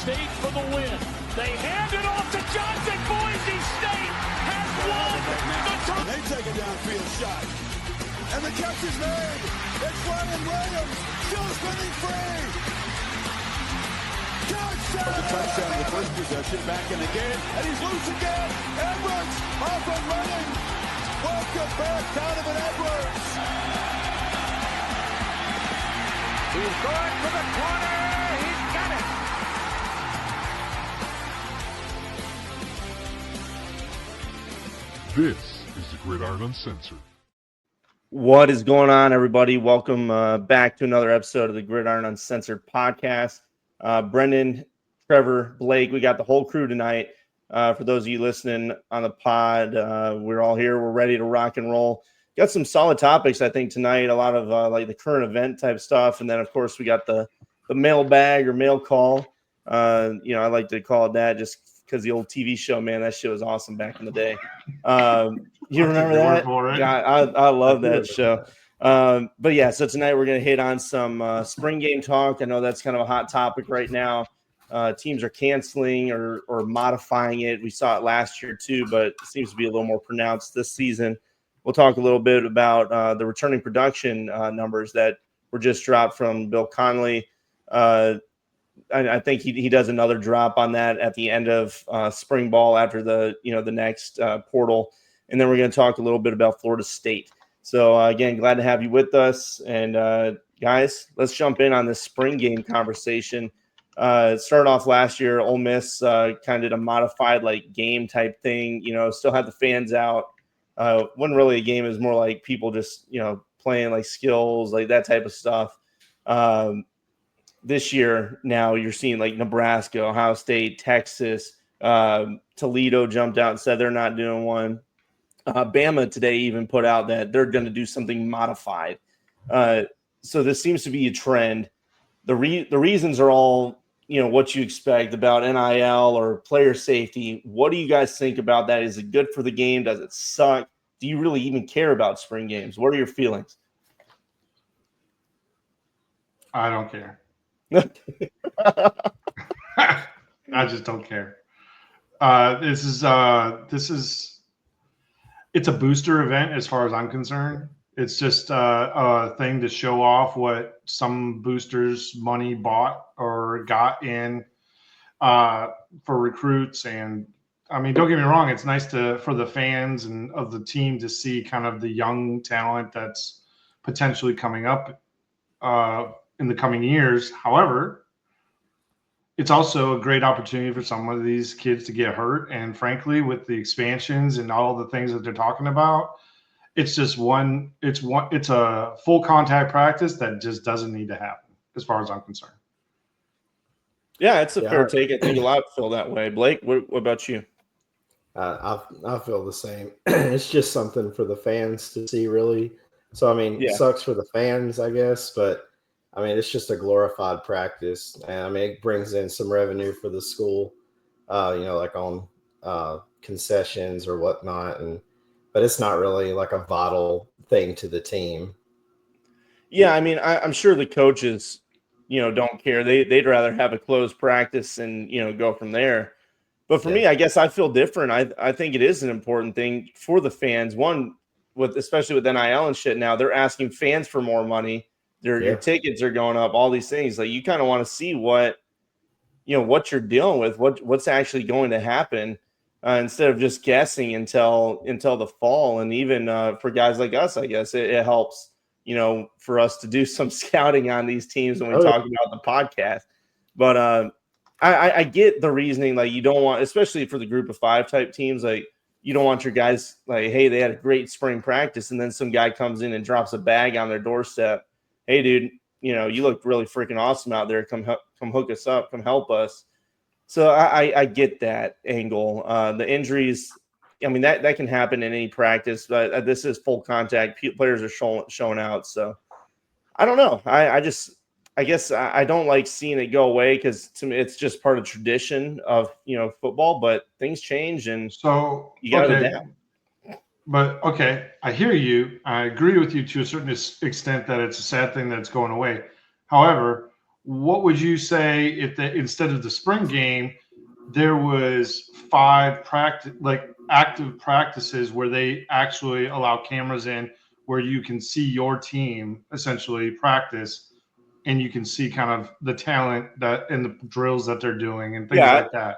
State for the win. They hand it off to Johnson. Boise State has won the tournament. They take a downfield shot. And the catch is made. It's Ryan Williams. Still spinning free. Touchdown. The touchdown in the first possession. Back in the game. And he's loose again. Edwards off and running. Welcome back, Donovan Edwards. He's going to the corner. He's got it. This is the Gridiron Uncensored. What is going on, everybody? Welcome back to another episode of the Gridiron Uncensored podcast. Brendan, Trevor, Blake, we got the whole crew tonight. For those of you listening on the pod, we're all here. We're ready to rock and roll. Got some solid topics, I think, tonight. A lot of like the current event type stuff. And then, of course, we got the mailbag or mail call. I like to call it that just because the old TV show, man, that shit was awesome back in the day. You remember that? God, I love that show. But yeah, so tonight we're going to hit on some spring game talk. I know that's kind of a hot topic right now. Teams are canceling or modifying it. We saw it last year too, but it seems to be a little more pronounced this season. We'll talk a little bit about the returning production numbers that were just dropped from Bill Connolly. I think he does another drop on that at the end of spring ball after the next portal. And then we're going to talk a little bit about Florida State. So, again, glad to have you with us. And, guys, let's jump in on this spring game conversation. It started off last year. Ole Miss kind of did a modified, game type thing. Still had the fans out. Wasn't really a game. It was more like people just, playing, skills, that type of stuff. This year, now you're seeing, Nebraska, Ohio State, Texas, Toledo jumped out and said they're not doing one. Bama today even put out that they're going to do something modified. So this seems to be a trend. The reasons are all, what you expect about NIL or player safety. What do you guys think about that? Is it good for the game? Does it suck? Do you really even care about spring games? What are your feelings? I don't care. I just don't care. It's a booster event as far as I'm concerned. It's just a thing to show off what some boosters' money bought or got in for recruits. And I mean, don't get me wrong, it's nice for the fans and of the team to see kind of the young talent that's potentially coming up in the coming years. However, it's also a great opportunity for some of these kids to get hurt. And frankly, with the expansions and all the things that they're talking about, it's a full contact practice that just doesn't need to happen as far as I'm concerned. Yeah, it's a fair take. I think a lot feel that way. Blake, what about you? I feel the same. It's just something for the fans to see, really. So, I mean, It sucks for the fans, I guess, but I mean, it's just a glorified practice. And I mean, it brings in some revenue for the school, on concessions or whatnot. But it's not really like a vital thing to the team. Yeah, I mean, I'm sure the coaches, don't care. They'd rather have a closed practice and, go from there. But for me, I guess I feel different. I think it is an important thing for the fans. One, especially with NIL and shit now, they're asking fans for more money. Your tickets are going up, all these things. You kind of want to see what you're dealing with, what's actually going to happen instead of just guessing until the fall. And even for guys like us, I guess it helps, for us to do some scouting on these teams when we talk about the podcast. But I get the reasoning. You don't want, especially for the group of five type teams, you don't want your guys hey, they had a great spring practice, and then some guy comes in and drops a bag on their doorstep. Hey, dude, you looked really freaking awesome out there. Come hook us up. Come help us. So I get that angle. The injuries, I mean, that can happen in any practice, but this is full contact. Players are showing out. So I don't know. I guess I don't like seeing it go away because to me it's just part of tradition of football. But things change, and so you got to adapt. But okay, I hear you. I agree with you to a certain extent that it's a sad thing that's going away. However, what would you say if instead of the spring game, there was 5 active practices where they actually allow cameras in, where you can see your team essentially practice, and you can see kind of the talent that and the drills that they're doing and things like that.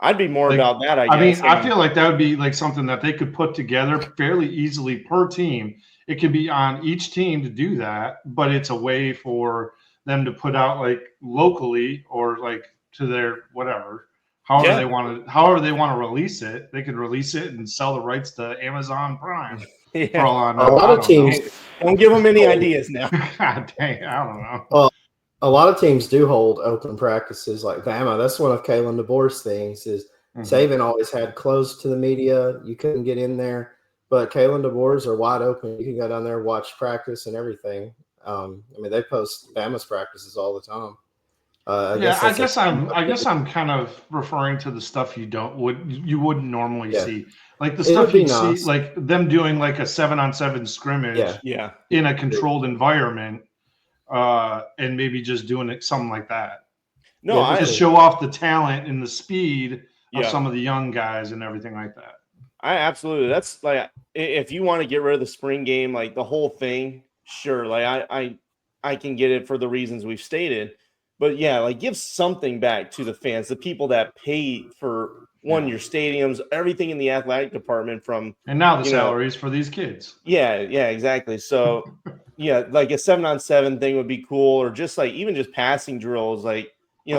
I'd be more Like, about that, I I guess. mean, I feel like that would be like something that they could put together fairly easily per team. It could be on each team to do that, but it's a way for them to put out like locally or like to their whatever, however they want to release it. They could release it and sell the rights to Amazon Prime. For all I know. A lot of teams don't give them any ideas now. God dang, I don't know. Well, a lot of teams do hold open practices like Bama. That's one of Kalen DeBoer's things is Saban always had closed to the media. You couldn't get in there. But Kalen DeBoer's are wide open. You can go down there, watch practice and everything. I mean, they post Bama's practices all the time. I guess I'm kind of referring to the stuff you wouldn't normally see, like the stuff you see, like them doing like a 7-on-7 scrimmage, in a controlled environment, and maybe just doing it something like that. No, I just show off the talent and the speed of some of the young guys and everything like that. I absolutely. That's like, if you want to get rid of the spring game, like the whole thing, sure. Like I can get it for the reasons we've stated, but yeah, like give something back to the fans, the people that pay for your stadiums, everything in the athletic department and now the salaries for these kids. Yeah, exactly. So yeah, like a 7-on-7 thing would be cool, or just like even just passing drills, like,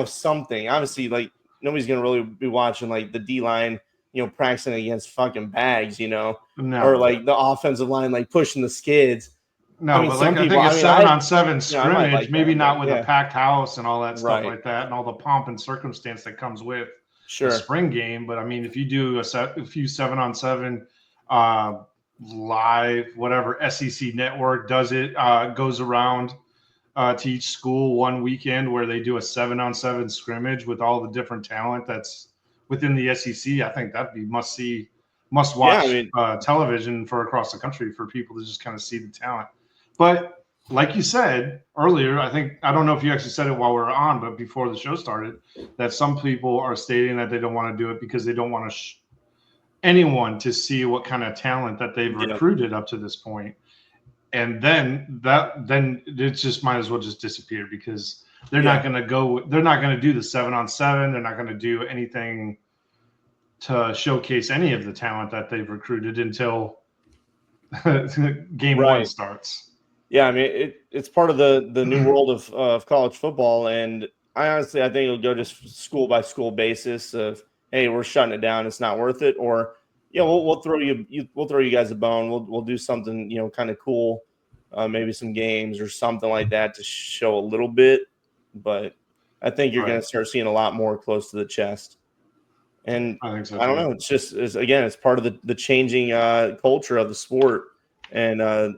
something. Obviously, like nobody's gonna really be watching like the D line, practicing against fucking bags, or like the offensive line like pushing the skids. No, I mean, but like I think a 7-on-7 scrimmage, maybe not with a packed house and all that stuff like that, and all the pomp and circumstance that comes with the spring game. But I mean, if you do a few 7-on-7 live, whatever SEC network does it, goes around to each school one weekend where they do a 7-on-7 scrimmage with all the different talent that's within the SEC, I think that'd be must watch television for across the country for people to just kind of see the talent. But like you said earlier, I don't know if you actually said it while we were on, but before the show started, that some people are stating that they don't want to do it because they don't want anyone to see what kind of talent that they've recruited up to this point. And then it just might as well just disappear because they're not going to do the 7-on-7. They're not going to do anything to showcase any of the talent that they've recruited until game one starts. Yeah, I mean, it's part of the new world of college football, and I think it'll go just school by school basis of, hey, we're shutting it down, it's not worth it, or we'll throw you guys a bone, we'll do something kind of cool, maybe some games or something like that to show a little bit, but I think you're going to start seeing a lot more close to the chest. And I think so, I don't know. It's part of the changing culture of the sport. And, I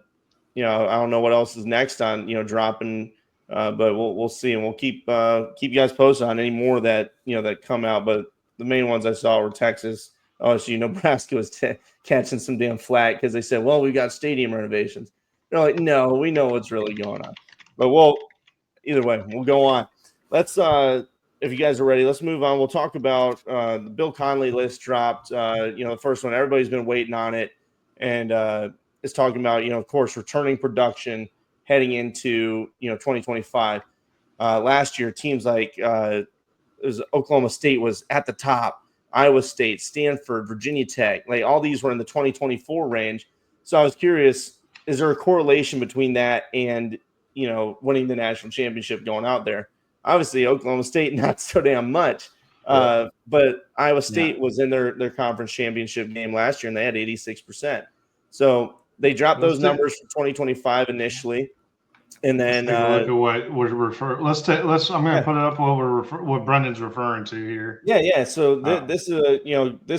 don't know what else is next on, dropping, but we'll see. And we'll keep you guys posted on any more that, that come out. But the main ones I saw were Texas, OSU, Nebraska was catching some damn flack because they said, well, we got stadium renovations. They're like, no, we know what's really going on. But either way, we'll go on. Let's if you guys are ready, let's move on. We'll talk about the Bill Connelly list dropped. The first one, everybody's been waiting on it. And it's talking about, of course, returning production heading into, 2025. Last year, teams like Oklahoma State was at the top, Iowa State, Stanford, Virginia Tech, like all these were in the 2024 range. So I was curious, is there a correlation between that and, winning the national championship going out there? Obviously, Oklahoma State, not so damn much. But Iowa State was in their conference championship game last year, and they had 86%. So they dropped those numbers for 2025 initially. And then look at what we're referring. I'm going to put it up what Brendan's referring to here. Yeah. So this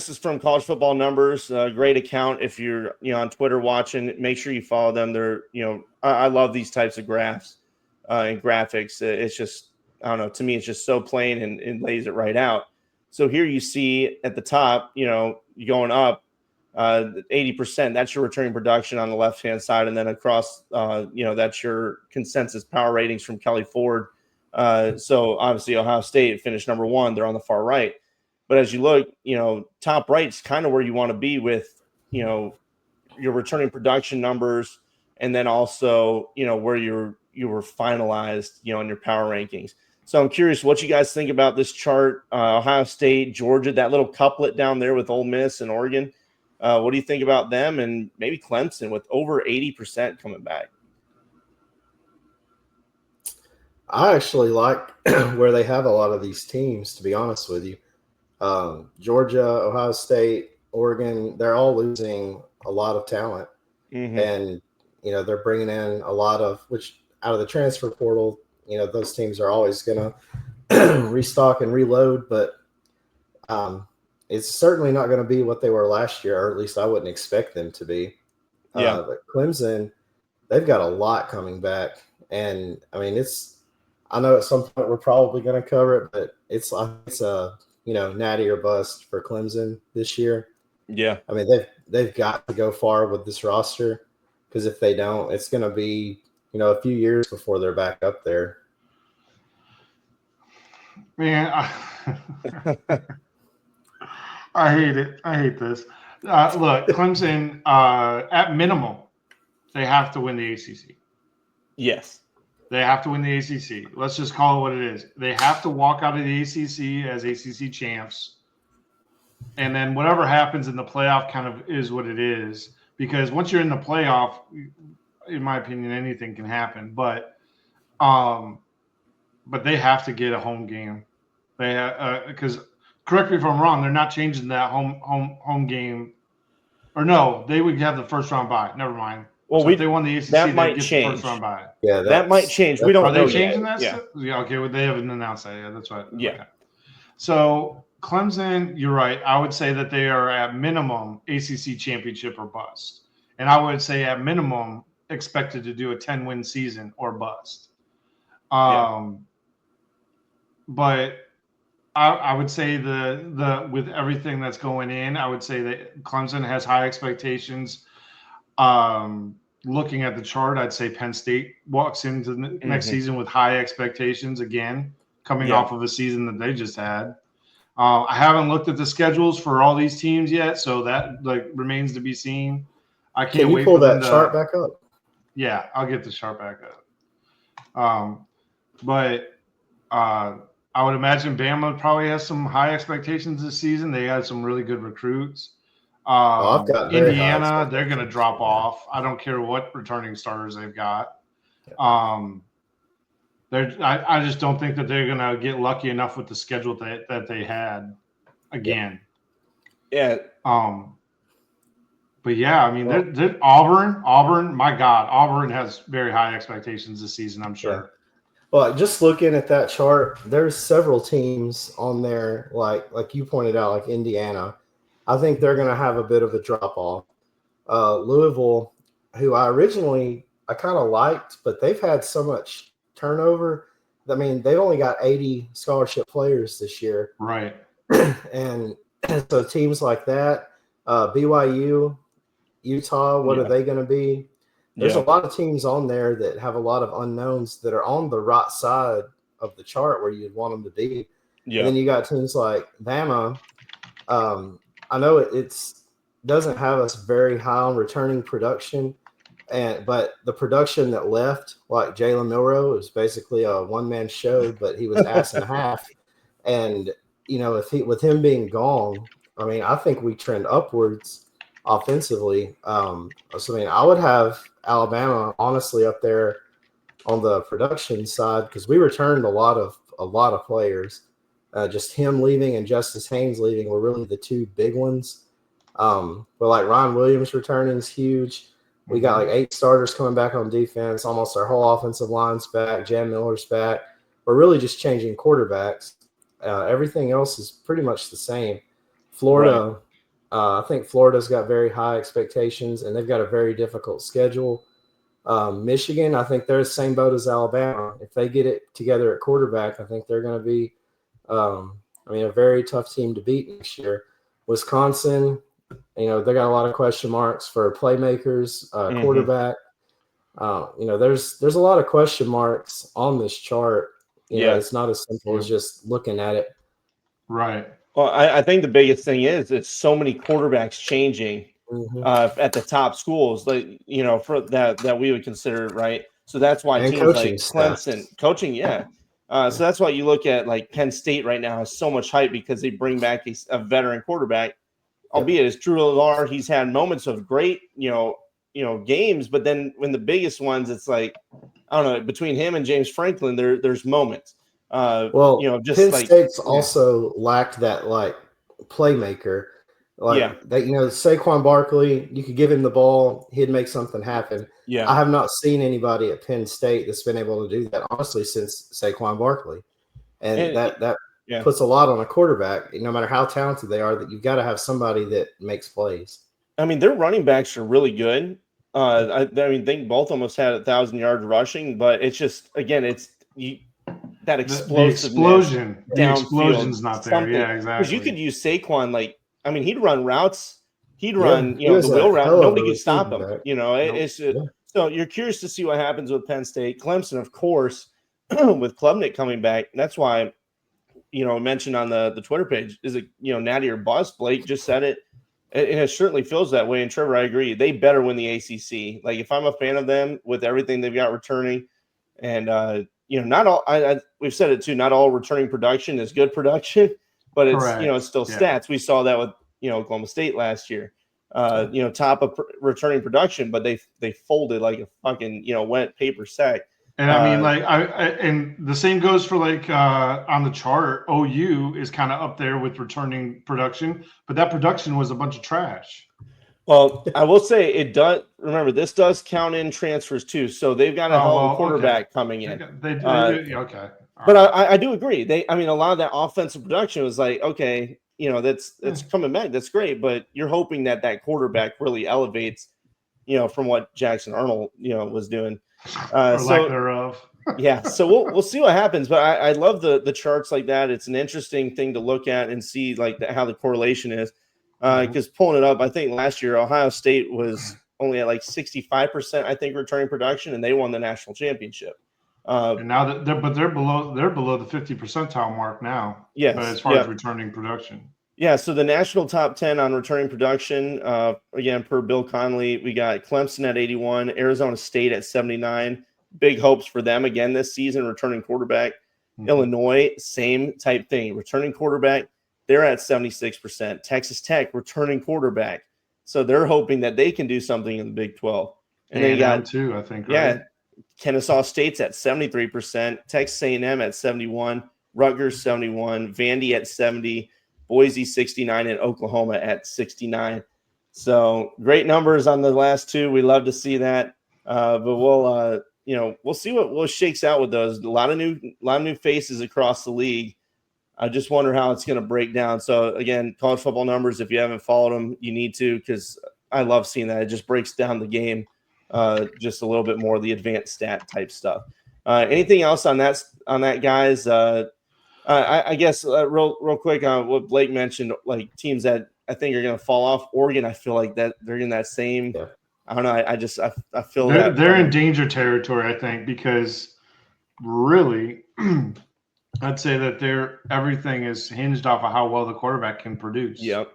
is from College Football Numbers, great account. If you're on Twitter watching, make sure you follow them. They're I love these types of graphs and graphics. It's just, I don't know, to me it's just so plain and lays it right out. So here you see at the top, going up 80%. That's your returning production on the left hand side, and then across, that's your consensus power ratings from Kelly Ford So obviously Ohio State finished number 1. They're on the far right. But as you look, top right's kind of where you want to be with, your returning production numbers, and then also, where you were finalized, in your power rankings. So I'm curious what you guys think about this chart. Ohio State, Georgia, that little couplet down there with Ole Miss and Oregon. What do you think about them, and maybe Clemson with over 80% coming back? I actually like where they have a lot of these teams, to be honest with you. Georgia, Ohio State, Oregon, they're all losing a lot of talent. Mm-hmm. And, they're bringing in a lot of, which out of the transfer portal, those teams are always going to restock and reload. But it's certainly not going to be what they were last year, or at least I wouldn't expect them to be. Yeah. But Clemson, they've got a lot coming back. And, I mean, I know at some point we're probably going to cover it, but it's a natty or bust for Clemson this year. Yeah. I mean, they've got to go far with this roster, because if they don't, it's going to be, a few years before they're back up there. Man, I hate it. I hate this. Look, Clemson, at minimum, they have to win the ACC. Yes. They have to win the ACC. Let's just call it what it is. They have to walk out of the ACC as ACC champs. And then whatever happens in the playoff kind of is what it is. Because once you're in the playoff, in my opinion, anything can happen. But they have to get a home game. Because correct me if I'm wrong, they're not changing that home game. Or no, they would have the first round bye. Never mind. Well, if they won the ACC, that might get change. The first round bye. Yeah, that might change. We don't know yet. Are they changing yet. that? Yeah. Yeah. Okay. Well, they haven't announced that yet. That's right. Yeah. Okay. So Clemson, you're right. I would say that they are at minimum ACC championship or bust, and I would say at minimum expected to do a 10-win season or bust. But I would say the with everything that's going in, I would say that Clemson has high expectations. Looking at the chart, I'd say Penn State walks into the next season with high expectations again, coming off of a season that they just had. I haven't looked at the schedules for all these teams yet, so that remains to be seen. I can't wait. Can you pull that chart back up? Yeah, I'll get the chart back up. But I would imagine Bama probably has some high expectations this season. They had some really good recruits. I've got Indiana, they're going to drop off. I don't care what returning starters they've got. I just don't think that they're going to get lucky enough with the schedule that they had again. Yeah. But yeah, I mean, they're Auburn. My God, Auburn has very high expectations this season, I'm sure. Yeah. Well, just looking at that chart, there's several teams on there, like you pointed out, like Indiana. I think they're going to have a bit of a drop-off. Louisville, who I kind of liked, but they've had so much turnover. I mean, they've only got 80 scholarship players this year. Right. And so teams like that, BYU, Utah, what are they going to be? There's a lot of teams on there that have a lot of unknowns that are on the right side of the chart where you'd want them to be. Yeah. And then you got teams like Bama. I know it doesn't have us very high on returning production, but the production that left, like Jalen Milroe, was basically a one-man show, but he was ass and a half. And with him being gone, I mean, I think we trend upwards offensively. I would have Alabama honestly up there on the production side because we returned a lot of players. Just him leaving and Justice Haynes leaving were really the two big ones. But like Ryan Williams returning is huge. We got like 8 starters coming back on defense. Almost our whole offensive line's back. Jan Miller's back. We're really just changing quarterbacks. Everything else is pretty much the same. Florida, I think Florida's got very high expectations, and they've got a very difficult schedule. Michigan, I think they're the same boat as Alabama. If they get it together at quarterback, I think they're going to be a very tough team to beat next year. Wisconsin, they got a lot of question marks for playmakers, quarterback. There's a lot of question marks on this chart. It's not as simple as just looking at it. Right. Well, I think the biggest thing is it's so many quarterbacks changing at the top schools, like for that we would consider, right. So that's why And teams like staff. Clemson coaching, so that's why you look at like Penn State right now has so much hype because they bring back a veteran quarterback, albeit as Drew Lar, he's had moments of great games, but then when the biggest ones, it's like I don't know, between him and James Franklin, there's moments. Just Penn like State's also lacked that like playmaker, that Saquon Barkley. You could give him the ball, he'd make something happen. Yeah, I have not seen anybody at Penn State that's been able to do that, honestly, since Saquon Barkley, and that puts a lot on a quarterback. No matter how talented they are, that you've got to have somebody that makes plays. I mean, their running backs are really good. I think both almost had 1,000 yards rushing, but it's just again, that explosiveness. The explosion's not there. Yeah, exactly. Because you could use Saquon he'd run routes. He'd run, the the wheel route. Nobody could stop him. Back. It's just, so you're curious to see what happens with Penn State. Clemson, of course, with Klubnik coming back. That's why, mentioned on the Twitter page, is it, natty or bust? Blake just said it. And it certainly feels that way. And Trevor, I agree. They better win the ACC. Like if I'm a fan of them with everything they've got returning, and not all. We've said it too. Not all returning production is good production, but it's it's still stats. We saw that with Oklahoma State last year. Top of returning production, but they folded like a fucking wet paper sack. And I mean, and the same goes for on the chart. OU is kind of up there with returning production, but that production was a bunch of trash. Well, I will say it does. Remember, this does count in transfers too, so they've got a hell of a quarterback coming in. They do, okay. But I do agree. A lot of that offensive production was like, okay, that's coming back. That's great, but you're hoping that quarterback really elevates, from what Jackson Arnold, was doing. Or lack thereof. So we'll see what happens. But I love the charts like that. It's an interesting thing to look at and see how the correlation is. Because pulling it up, I think last year Ohio State was only at 65%, I think, returning production, and they won the national championship. And now they're below the 50 percentile mark now. Yes, but as far as returning production. Yeah, so the national top 10 on returning production, again, per Bill Connolly, we got Clemson at 81, Arizona State at 79. Big hopes for them again this season, returning quarterback. Illinois, same type thing, returning quarterback. They're at 76%. Texas Tech, returning quarterback. So they're hoping that they can do something in the Big 12. And then you got too, I think. Yeah, right? Kennesaw State's at 73%, Texas A&M at 71, Rutgers 71, Vandy at 70, Boise 69, and Oklahoma at 69. So great numbers on the last two. We love to see that. But we'll see what shakes out with those. A lot of new faces across the league. I just wonder how it's going to break down. So again, college football numbers, if you haven't followed them, you need to, because I love seeing that. It just breaks down the game just a little bit more, the advanced stat type stuff. Anything else on that, guys? I guess real quick on what Blake mentioned, like teams that I think are going to fall off. Oregon, I feel like that they're in that same. Yeah. I don't know. I feel they're in danger territory. I think because really, I'd say that everything is hinged off of how well the quarterback can produce. Yep.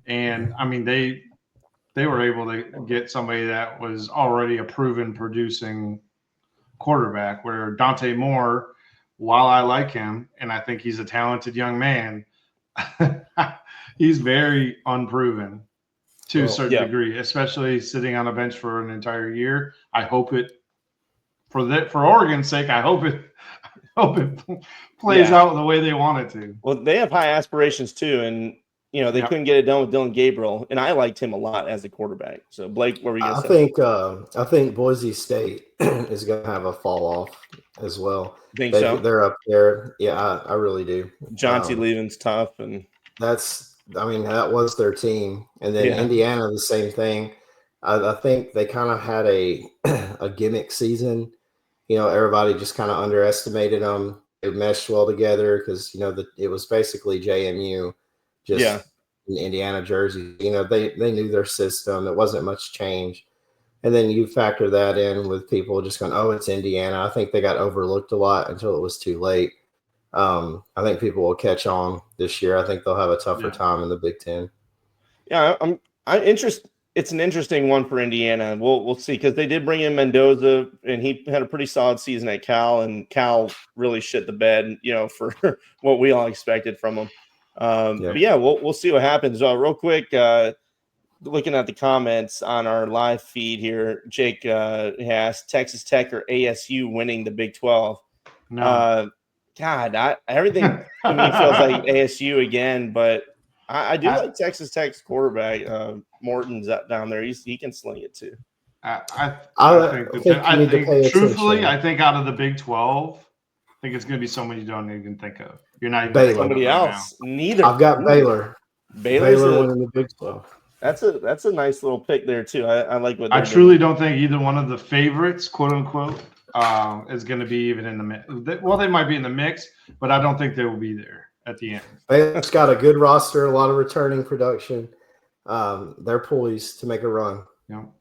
And I mean they were able to get somebody that was already a proven producing quarterback. Where Dante Moore, while I like him and I think he's a talented young man, he's very unproven to a certain degree, especially sitting on a bench for an entire year. I hope it for Oregon's sake. I hope it plays out the way they want it to. Well, they have high aspirations too, and they couldn't get it done with Dylan Gabriel, and I liked him a lot as a quarterback. So, Blake, what were you going to say? I think Boise State is going to have a fall off as well. Think so? They're up there. Yeah, I really do. John T. Leaving's tough, and that was their team. And then Indiana, the same thing. I think they kind of had a gimmick season. Everybody just kind of underestimated them. They meshed well together because, it was basically JMU just in Indiana jersey. They knew their system. There wasn't much change. And then you factor that in with people just going, oh, it's Indiana. I think they got overlooked a lot until it was too late. I think people will catch on this year. I think they'll have a tougher time in the Big Ten. Yeah, I'm interested. It's an interesting one for Indiana. We'll see, because they did bring in Mendoza, and he had a pretty solid season at Cal, and Cal really shit the bed, for what we all expected from him. But yeah, we'll see what happens. Real quick, looking at the comments on our live feed here, Jake asked Texas Tech or ASU winning the Big 12. No. Everything to me feels like ASU again, but I do like Texas Tech's quarterback. Morton's down there. He can sling it too. I think truthfully, I think out of the Big 12, I think it's going to be someone you don't even think of. You're not even Baylor. Somebody else. Right Neither. I've got Baylor. Baylor winning the Big 12. That's a nice little pick there too. I like what I truly don't think either one of the favorites, quote unquote, is going to be even in the mix. Well, they might be in the mix, but I don't think they will be there at the end. Baylor's got a good roster, a lot of returning production. They're poised to make a run.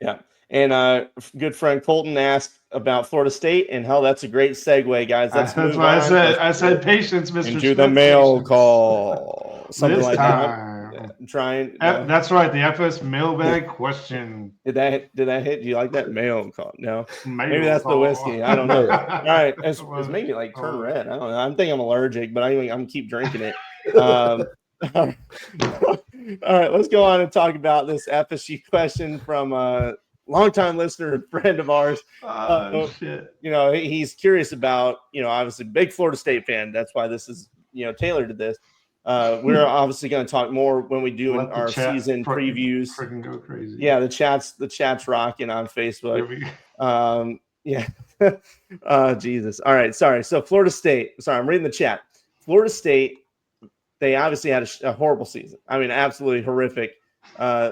Yeah. And good friend Colton asked about Florida State, and hell, that's a great segue, guys. That's why I said patience, Mr. Into Smith, the mail patience. call. Something this like time. that. I'm trying. That's right. The FS mailbag question. Did that hit? Do you like that mail call? No. Maybe that's call. The whiskey. I don't know. All right. It's making me like turn red. I don't know. I'm thinking I'm allergic, but I'm keep drinking it. All right. Let's go on and talk about this FSU question from longtime listener and friend of ours. Shit. He's curious about, obviously big Florida State fan. That's why this is, tailored to this. We're obviously going to talk more when we do in our season previews. Freaking go crazy. Yeah, the chat's rocking on Facebook. Yeah. Jesus. All right. Sorry. So Florida State. Sorry, I'm reading the chat. Florida State. They obviously had a horrible season. I mean, absolutely horrific.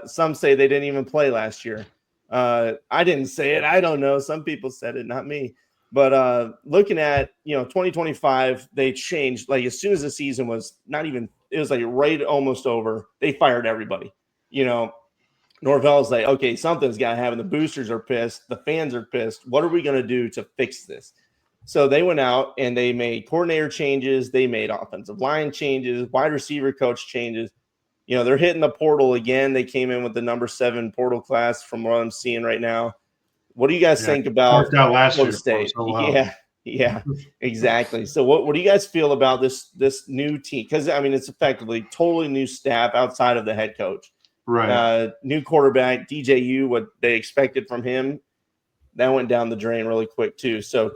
Some say they didn't even play last year. I didn't say it. I don't know. Some people said it, not me. But looking at, 2025, they changed. Like, as soon as the season was it was like right almost over, they fired everybody. Norvell's like, okay, something's got to happen. The boosters are pissed. The fans are pissed. What are we going to do to fix this? So they went out and they made coordinator changes. They made offensive line changes, wide receiver coach changes. They're hitting the portal again. They came in with the number 7 portal class from what I'm seeing right now. What do you guys think about Florida State? Yeah, exactly. So what do you guys feel about this new team? Because, I mean, it's effectively totally new staff outside of the head coach. Right. New quarterback, DJU, what they expected from him, that went down the drain really quick too. So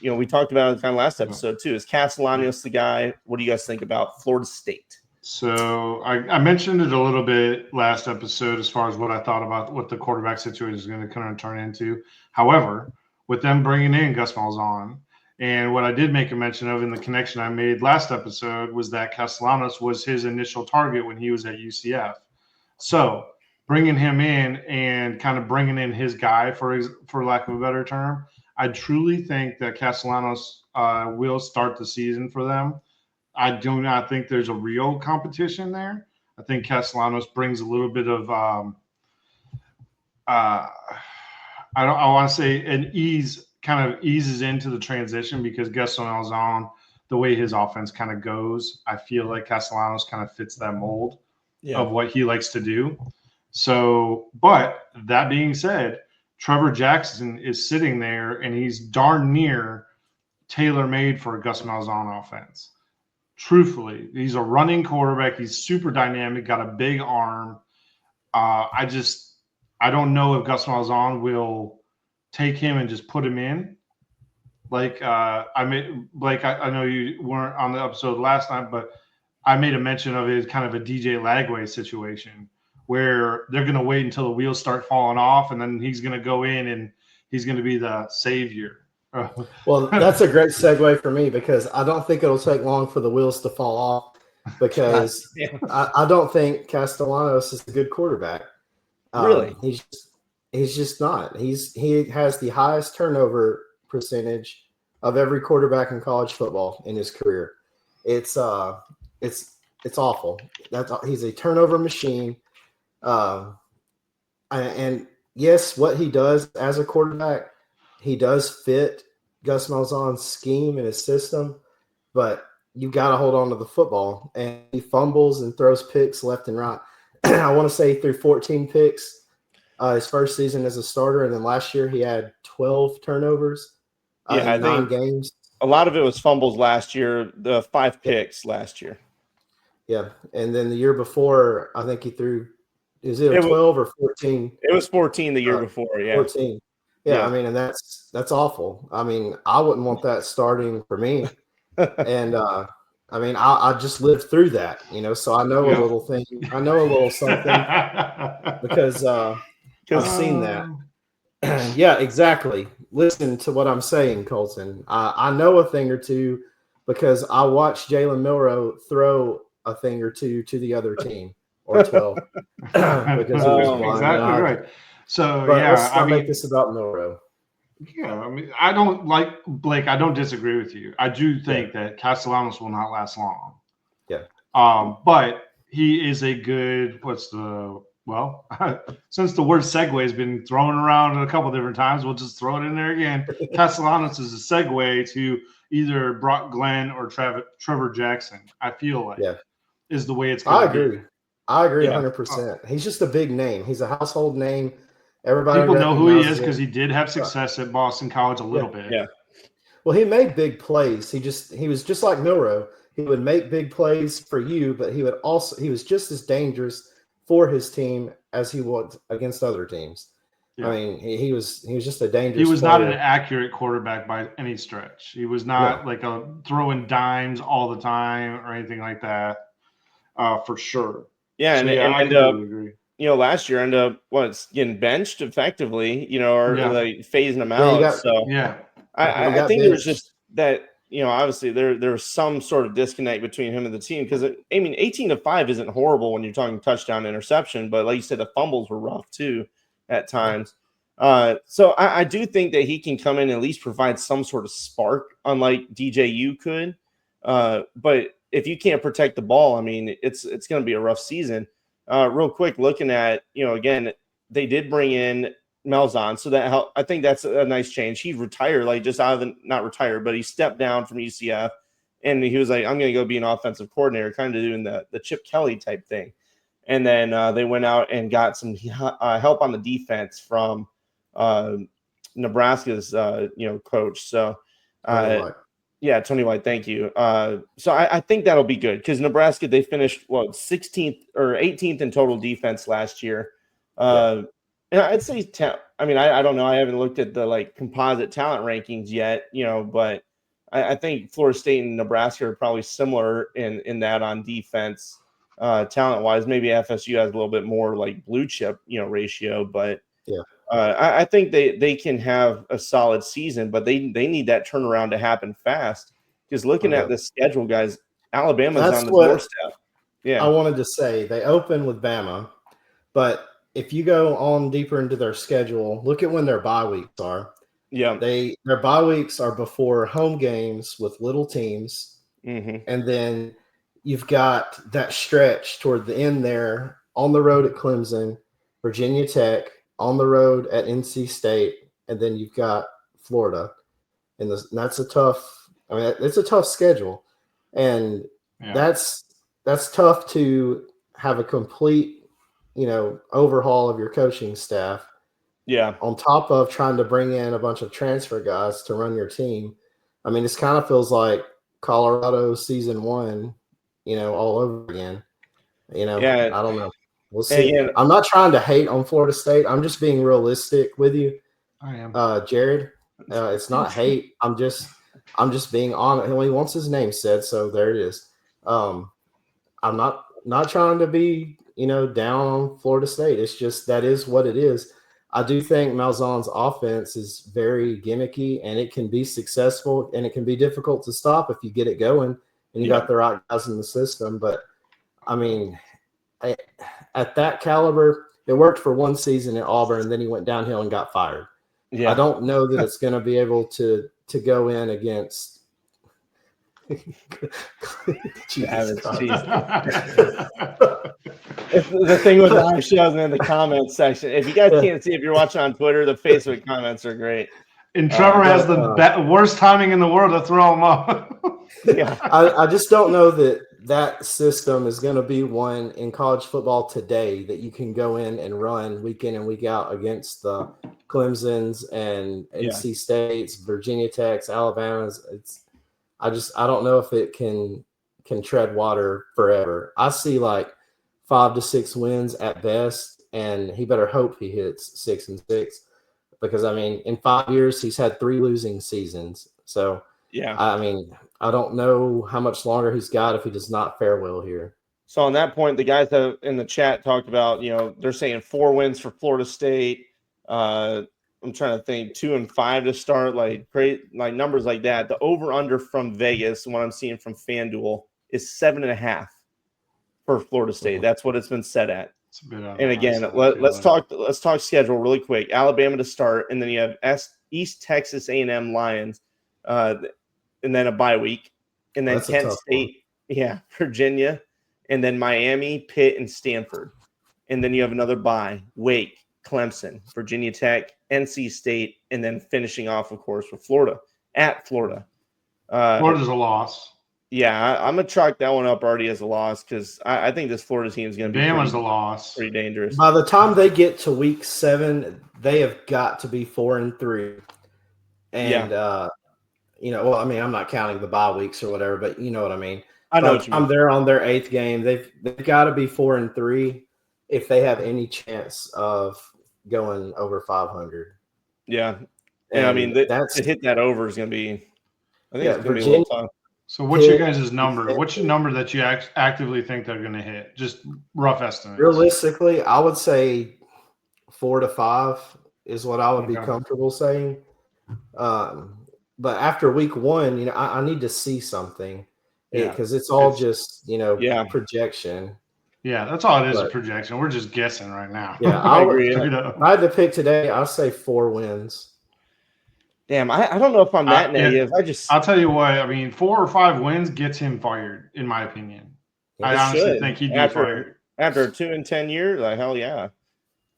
we talked about it kind of last episode too. Is Castellanos the guy? What do you guys think about Florida State? So I mentioned it a little bit last episode as far as what I thought about what the quarterback situation is going to kind of turn into. However, with them bringing in Gus Malzahn, and what I did make a mention of in the connection I made last episode was that Castellanos was his initial target when he was at UCF. So bringing him in and kind of bringing in his guy, for lack of a better term, I truly think that Castellanos will start the season for them. I do not think there's a real competition there. I think Castellanos brings a little bit of I want to say an ease, kind of eases into the transition, because Gus Malzahn, the way his offense kind of goes, I feel like Castellanos kind of fits that mold of what he likes to do. So, but that being said, Trevor Jackson is sitting there and he's darn near tailor-made for a Gus Malzahn offense. Truthfully, he's a running quarterback. He's super dynamic, got a big arm. I don't know if Gus Malzahn will take him and just put him in. Like I know you weren't on the episode last night, but I made a mention of it as kind of a DJ Lagway situation where they're going to wait until the wheels start falling off, and then he's going to go in and he's going to be the savior. Well, that's a great segue for me, because I don't think it'll take long for the wheels to fall off, because I don't think Castellanos is a good quarterback. Really? He's just not. He has the highest turnover percentage of every quarterback in college football in his career. It's awful. He's a turnover machine. And yes, what he does as a quarterback, he does fit Gus Malzahn's scheme and his system, but you got to hold on to the football. And he fumbles and throws picks left and right. I want to say he threw 14 picks his first season as a starter, and then last year he had 12 turnovers in 9 games. A lot of it was fumbles last year, the 5 picks last year. Yeah, and then the year before, I think he threw – is it 12 or 14? It was 14 the year before, yeah. 14. Yeah, I mean, and that's awful. I mean, I wouldn't want that starting for me. And I mean, I just lived through that, so I know a little thing. I know a little something because I've seen that. Yeah, exactly. Listen to what I'm saying, Colton. I know a thing or two because I watched Jalen Milroe throw a thing or two to the other team, or 12. Because it was blind. Exactly right. So, but yeah. let's not make this about Milroe. Yeah, I mean, I don't like Blake. I don't disagree with you. I do think that Castellanos will not last long. Yeah. But he is a good. Since the word segue has been thrown around a couple different times, we'll just throw it in there again. Castellanos is a segue to either Brock Glenn or Trevor Jackson. I feel like is the way it's going to be. I agree 100%. He's just a big name. He's a household name. Everybody people know who he is because he did have success at Boston College a little bit. Yeah. Well, he made big plays. He was just like Milroe. He would make big plays for you, but he was just as dangerous for his team as he was against other teams. Yeah. I mean, he was just a dangerous. He was player. not an accurate quarterback by any stretch. He was not like a throwing dimes all the time or anything like that. For sure. Yeah, so, I completely agree. Last year ended up getting benched effectively, or like phasing him out. I think it was just that, obviously there was some sort of disconnect between him and the team because, 18-5 isn't horrible when you're talking touchdown interception, but like you said, the fumbles were rough too at times. So I do think that he can come in and at least provide some sort of spark, unlike DJU could. But if you can't protect the ball, it's going to be a rough season. Real quick, looking at, again, they did bring in Malzahn, so that helped. I think that's a nice change. He retired, not retired, but he stepped down from UCF, and he was like, I'm going to go be an offensive coordinator, kind of doing the Chip Kelly type thing. And then they went out and got some help on the defense from Nebraska's, coach. So, Tony White, thank you. So I think that'll be good because Nebraska, they finished 16th or 18th in total defense last year. And I'd say, I don't know. I haven't looked at the composite talent rankings yet, but I think Florida State and Nebraska are probably similar in that on defense, talent wise. Maybe FSU has a little bit more blue chip, ratio, but I think they can have a solid season, but they need that turnaround to happen fast. Because looking at the schedule, guys, Alabama's on the doorstep. Yeah, I wanted to say they open with Bama, but if you go on deeper into their schedule, look at when their bye weeks are. Yeah, their bye weeks are before home games with little teams, and then you've got that stretch toward the end there on the road at Clemson, Virginia Tech, on the road at NC State, and then you've got Florida, and that's a tough. It's a tough schedule, and that's tough to have a complete, overhaul of your coaching staff. Yeah. On top of trying to bring in a bunch of transfer guys to run your team, this kind of feels like Colorado season 1, all over again. I don't know. We'll see. I'm not trying to hate on Florida State. I'm just being realistic with you. I am. Jared. It's not hate. I'm just being honest. He wants his name said, so there it is. I'm not trying to be, down on Florida State. It's just that is what it is. I do think Malzahn's offense is very gimmicky, and it can be successful, and it can be difficult to stop if you get it going and you got the right guys in the system. But at that caliber, it worked for one season at Auburn, and then he went downhill and got fired. Yeah. I don't know that it's going to be able to go in against. The thing with live shows in the comments section. If you guys can't see, if you're watching on Twitter, the Facebook comments are great. And Trevor has the worst timing in the world to throw them up. Yeah, I just don't know that system is going to be one in college football today that you can go in and run week in and week out against the Clemsons and NC States, Virginia Techs, Alabamas. I don't know if it can tread water forever. I see like 5 to 6 wins at best, and he better hope he hits 6 and 6 because I mean, in 5 years he's had 3 losing seasons. So yeah. I mean, I don't know how much longer he's got if he does not fare well here. So on that point, the guys that in the chat talked about, they're saying 4 wins for Florida State. I'm trying to think 2 and 5 to start, like great, like numbers like that. The over under from Vegas, what I'm seeing from FanDuel, is 7.5 for Florida State. That's what it's been set at. And again, let's talk schedule really quick. Alabama to start, and then you have East Texas A&M Lions, and then a bye week, and then Kent State, Virginia, and then Miami, Pitt, and Stanford, and then you have another bye, Wake, Clemson, Virginia Tech, NC State, and then finishing off, of course, with Florida at Florida. Florida's a loss. Yeah, I'm gonna chalk that one up already as a loss because I think this Florida team is gonna be Bama's a loss, pretty dangerous. By the time they get to week 7, they have got to be 4 and 3, and well, I mean, I'm not counting the bye weeks or whatever, but you know what I mean. I know what you mean. They're on their 8th game. They've got to be 4 and 3 if they have any chance of going over 500. Yeah, and I mean, to hit that over is going to be. I think it's going to be a little tough. So what's your guys' number? What's your number that you actively think they're going to hit? Just rough estimate. Realistically, I would say 4 to 5 is what I would be comfortable saying. But after week 1, I need to see something because it's all just projection. Yeah, that's all it is, a projection. We're just guessing right now. Yeah, I agree. If I had to pick today, I'll say 4 wins. Damn, I don't know if I'm that negative. I'll tell you what. I mean, 4 or 5 wins gets him fired, in my opinion. I honestly think he'd be fired after 2 and 10 years. Like hell, yeah.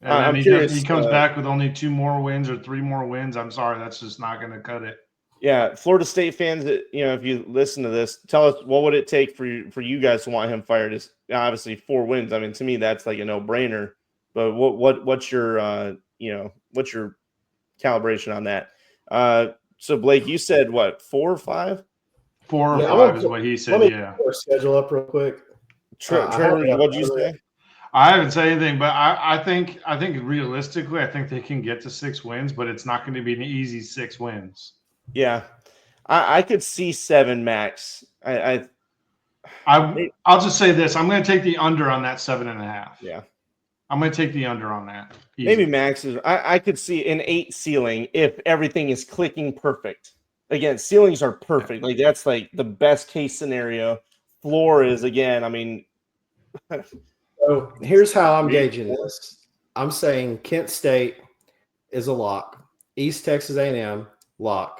And he comes back with only 2 more wins or 3 more wins. I'm sorry, that's just not going to cut it. Yeah, Florida State fans, if you listen to this, tell us what would it take for you guys to want him fired? Is obviously 4 wins. I mean, to me, that's like a no-brainer. But what's your what's your calibration on that? So Blake, you said what, 4 or 5? 4 or 5 is what he said. Let me schedule up real quick. Trevor, what'd you say? I haven't said anything, but I think realistically, I think they can get to 6 wins, but it's not going to be an easy 6 wins. Yeah, I could see 7 max. I'll just say this: I'm going to take the under on that 7.5. Yeah, I'm going to take the under on that. Easy. Maybe max is. I could see an 8 ceiling if everything is clicking perfect. Again, ceilings are perfect. Like that's like the best case scenario. Floor is again. I mean, so here's how I'm gauging this. I'm saying Kent State is a lock. East Texas A&M lock.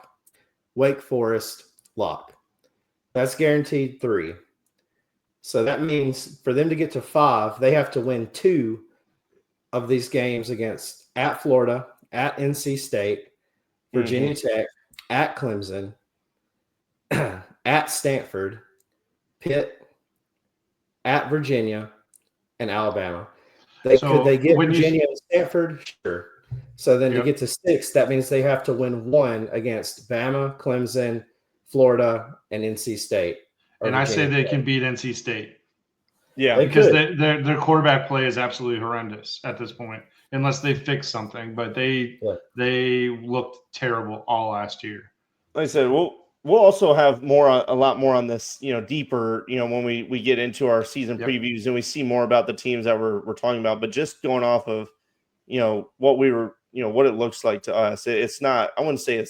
Wake Forest, lock. That's guaranteed 3. So that means for them to get to 5, they have to win 2 of these games against at Florida, at NC State, Virginia Tech, at Clemson, at Stanford, Pitt, at Virginia, and Alabama. Could they get Virginia and Stanford? Sure. So then to get to 6, that means they have to win 1 against Bama, Clemson, Florida, and NC State. And I say they can beat NC State. Yeah, because their quarterback play is absolutely horrendous at this point, unless they fix something. But they looked terrible all last year. Like I said, we'll also have a lot more on this, deeper, when we get into our season previews and we see more about the teams that we're talking about. But just going off of what we were, what it looks like to us. It's not, I wouldn't say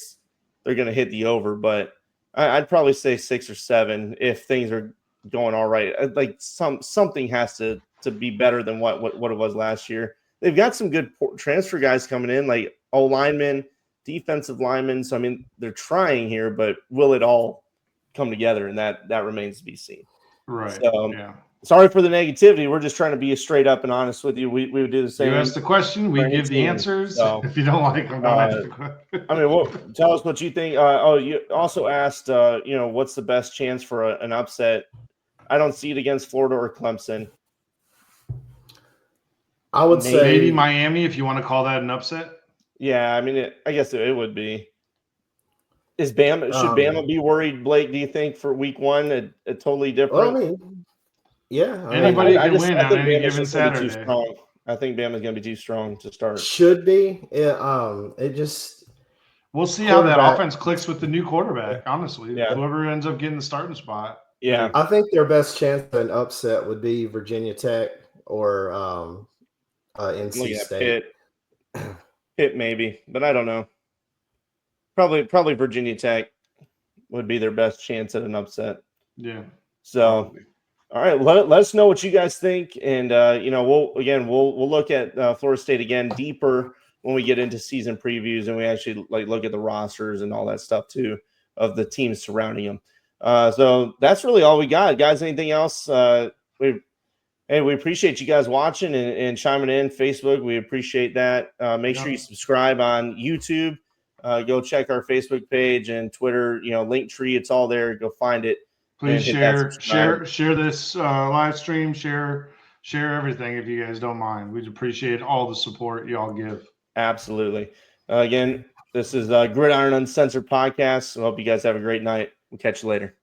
they're going to hit the over, but I'd probably say 6 or 7 if things are going all right. Like something has to be better than what it was last year. They've got some good transfer guys coming in, like linemen, defensive linemen. So, I mean, they're trying here, but will it all come together? And that remains to be seen. Right. So, sorry for the negativity. We're just trying to be straight up and honest with you. We would do the same. You ask the question, we give the answers. So, if you don't like them, don't ask the question. I mean, tell us what you think. You also asked, what's the best chance for an upset? I don't see it against Florida or Clemson. I would say maybe Miami, if you want to call that an upset. Yeah, I mean, I guess it would be. Is Bama? Should Bama be worried, Blake? Do you think for week one, a totally different? Well, I mean, yeah. Anybody can win on any given Saturday. I think Bama's going to be too strong to start. Should be. It just. We'll see how that offense clicks with the new quarterback. Honestly, whoever ends up getting the starting spot. Yeah, I think their best chance of an upset would be Virginia Tech or NC State. Pitt maybe, but I don't know. Probably Virginia Tech would be their best chance at an upset. Yeah. So, probably. All right, let us know what you guys think, and we'll look at Florida State again deeper when we get into season previews and we actually look at the rosters and all that stuff too of the teams surrounding them. So that's really all we got, guys. Anything else? We appreciate you guys watching and chiming in. Facebook, we appreciate that. Make sure you subscribe on YouTube. Go check our Facebook page and Twitter. Linktree, it's all there. Go find it. Please share this live stream. Share everything if you guys don't mind. We'd appreciate all the support y'all give. Absolutely. Again, this is Gridiron Uncensored Podcast. I hope you guys have a great night. We'll catch you later.